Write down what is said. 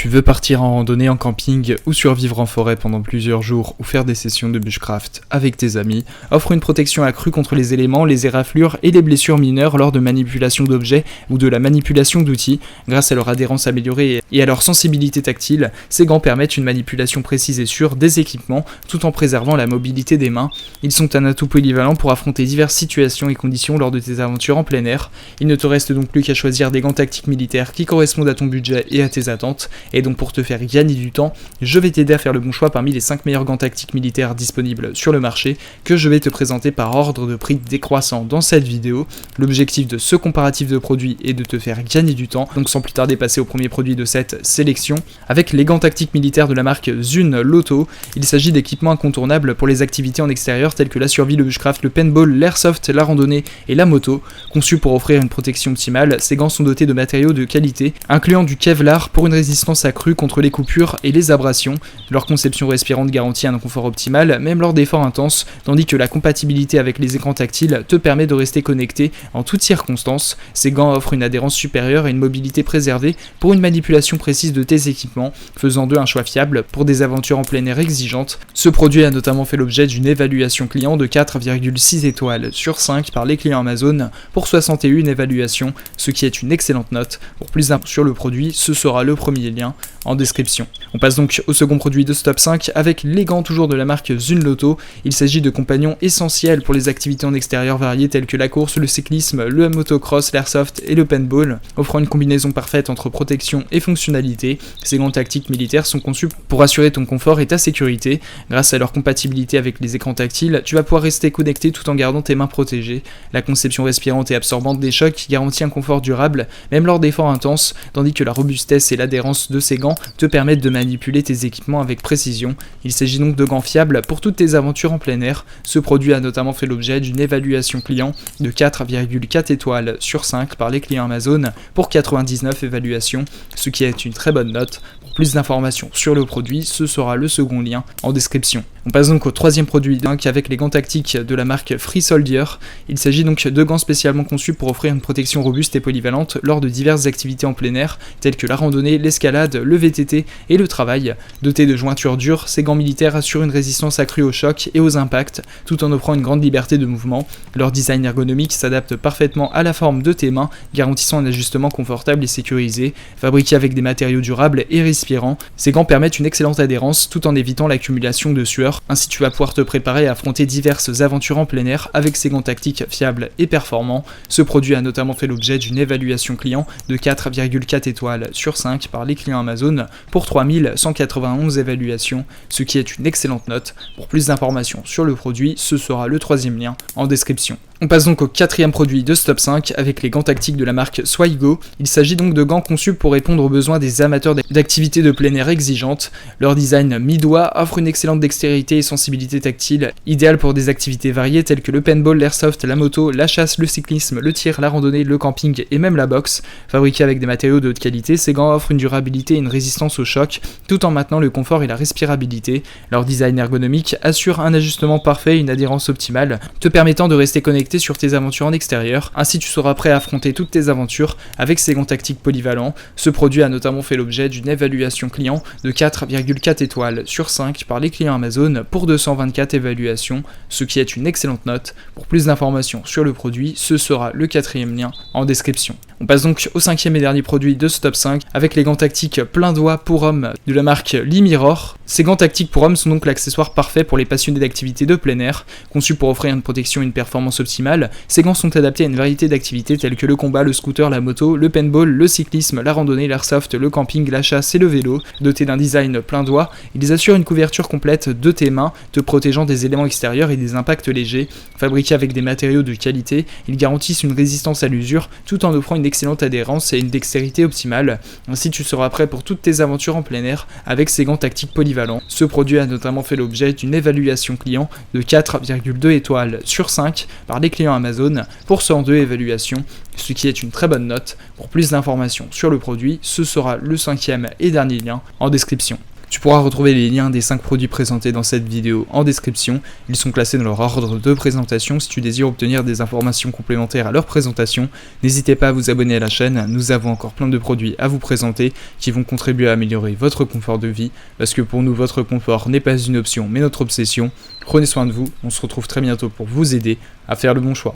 Tu veux partir en randonnée, en camping ou survivre en forêt pendant plusieurs jours ou faire des sessions de bushcraft avec tes amis, offre une protection accrue contre les éléments, les éraflures et les blessures mineures lors de manipulation d'objets ou de la manipulation d'outils. Grâce à leur adhérence améliorée et à leur sensibilité tactile, ces gants permettent une manipulation précise et sûre des équipements tout en préservant la mobilité des mains. Ils sont un atout polyvalent pour affronter diverses situations et conditions lors de tes aventures en plein air. Il ne te reste donc plus qu'à choisir des gants tactiques militaires qui correspondent à ton budget et à tes attentes. Et donc pour te faire gagner du temps, je vais t'aider à faire le bon choix parmi les 5 meilleurs gants tactiques militaires disponibles sur le marché que je vais te présenter par ordre de prix décroissant dans cette vidéo. L'objectif de ce comparatif de produits est de te faire gagner du temps, donc sans plus tarder passer au premier produit de cette sélection, avec les gants tactiques militaires de la marque Zune Loto. Il s'agit d'équipements incontournables pour les activités en extérieur telles que la survie, le bushcraft, le paintball, l'airsoft, la randonnée et la moto. Conçus pour offrir une protection optimale, ces gants sont dotés de matériaux de qualité, incluant du Kevlar pour une résistance accrue contre les coupures et les abrasions. Leur conception respirante garantit un confort optimal, même lors d'efforts intenses, tandis que la compatibilité avec les écrans tactiles te permet de rester connecté en toutes circonstances. Ces gants offrent une adhérence supérieure et une mobilité préservée pour une manipulation précise de tes équipements, faisant d'eux un choix fiable pour des aventures en plein air exigeantes. Ce produit a notamment fait l'objet d'une évaluation client de 4,6 étoiles sur 5 par les clients Amazon pour 61 évaluations, ce qui est une excellente note. Pour plus d'infos sur le produit, ce sera le premier lien en description. On passe donc au second produit de ce top 5 avec les gants toujours de la marque Zune Loto. Il s'agit de compagnons essentiels pour les activités en extérieur variées telles que la course, le cyclisme, le motocross, l'airsoft et le paintball, offrant une combinaison parfaite entre protection et fonctionnalité. Ces gants tactiques militaires sont conçus pour assurer ton confort et ta sécurité. Grâce à leur compatibilité avec les écrans tactiles, tu vas pouvoir rester connecté tout en gardant tes mains protégées. La conception respirante et absorbante des chocs garantit un confort durable, même lors d'efforts intenses, tandis que la robustesse et l'adhérence de ces gants te permettent de manipuler tes équipements avec précision. Il s'agit donc de gants fiables pour toutes tes aventures en plein air. Ce produit a notamment fait l'objet d'une évaluation client de 4,4 étoiles sur 5 par les clients Amazon pour 99 évaluations, ce qui est une très bonne note. Pour plus d'informations sur le produit, ce sera le second lien en description. On passe donc au troisième produit avec les gants tactiques de la marque Free Soldier. Il s'agit donc de gants spécialement conçus pour offrir une protection robuste et polyvalente lors de diverses activités en plein air telles que la randonnée, l'escalade, le VTT et le travail. Dotés de jointures dures, ces gants militaires assurent une résistance accrue aux chocs et aux impacts tout en offrant une grande liberté de mouvement. Leur design ergonomique s'adapte parfaitement à la forme de tes mains, garantissant un ajustement confortable et sécurisé. Fabriqués avec des matériaux durables et respirants, ces gants permettent une excellente adhérence tout en évitant l'accumulation de sueur. Ainsi, tu vas pouvoir te préparer à affronter diverses aventures en plein air avec ces gants tactiques fiables et performants. Ce produit a notamment fait l'objet d'une évaluation client de 4,4 étoiles sur 5 par les clients Amazon pour 3191 évaluations, ce qui est une excellente note. Pour plus d'informations sur le produit, ce sera le troisième lien en description. On passe donc au quatrième produit de ce top 5 avec les gants tactiques de la marque Swigo. Il s'agit donc de gants conçus pour répondre aux besoins des amateurs d'activités de plein air exigeantes. Leur design mi-doigt offre une excellente dextérité et sensibilité tactile, idéale pour des activités variées telles que le paintball, l'airsoft, la moto, la chasse, le cyclisme, le tir, la randonnée, le camping et même la boxe. Fabriqués avec des matériaux de haute qualité, ces gants offrent une durabilité et une résistance au choc, tout en maintenant le confort et la respirabilité. Leur design ergonomique assure un ajustement parfait et une adhérence optimale, te permettant de rester connecté sur tes aventures en extérieur. Ainsi, tu seras prêt à affronter toutes tes aventures avec ces gants tactiques polyvalents. Ce produit a notamment fait l'objet d'une évaluation client de 4,4 étoiles sur 5 par les clients Amazon pour 224 évaluations, ce qui est une excellente note. Pour plus d'informations sur le produit, ce sera le quatrième lien en description. On passe donc au cinquième et dernier produit de ce top 5 avec les gants tactiques plein doigt pour hommes de la marque Limiror. Ces gants tactiques pour hommes sont donc l'accessoire parfait pour les passionnés d'activités de plein air. Conçus pour offrir une protection et une performance optimale, ces gants sont adaptés à une variété d'activités telles que le combat, le scooter, la moto, le paintball, le cyclisme, la randonnée, l'airsoft, le camping, la chasse et le vélo. Dotés d'un design plein doigt, ils assurent une couverture complète de tes mains, te protégeant des éléments extérieurs et des impacts légers. Fabriqués avec des matériaux de qualité, ils garantissent une résistance à l'usure tout en offrant une excellente adhérence et une dextérité optimale. Ainsi, tu seras prêt pour toutes tes aventures en plein air avec ces gants tactiques polyvalents. Ce produit a notamment fait l'objet d'une évaluation client de 4,2 étoiles sur 5 par les clients Amazon pour 102 évaluations, ce qui est une très bonne note. Pour plus d'informations sur le produit, ce sera le cinquième et dernier lien en description. Tu pourras retrouver les liens des 5 produits présentés dans cette vidéo en description. Ils sont classés dans leur ordre de présentation. Si tu désires obtenir des informations complémentaires à leur présentation, n'hésitez pas à vous abonner à la chaîne. Nous avons encore plein de produits à vous présenter qui vont contribuer à améliorer votre confort de vie, parce que pour nous, votre confort n'est pas une option mais notre obsession. Prenez soin de vous, on se retrouve très bientôt pour vous aider à faire le bon choix.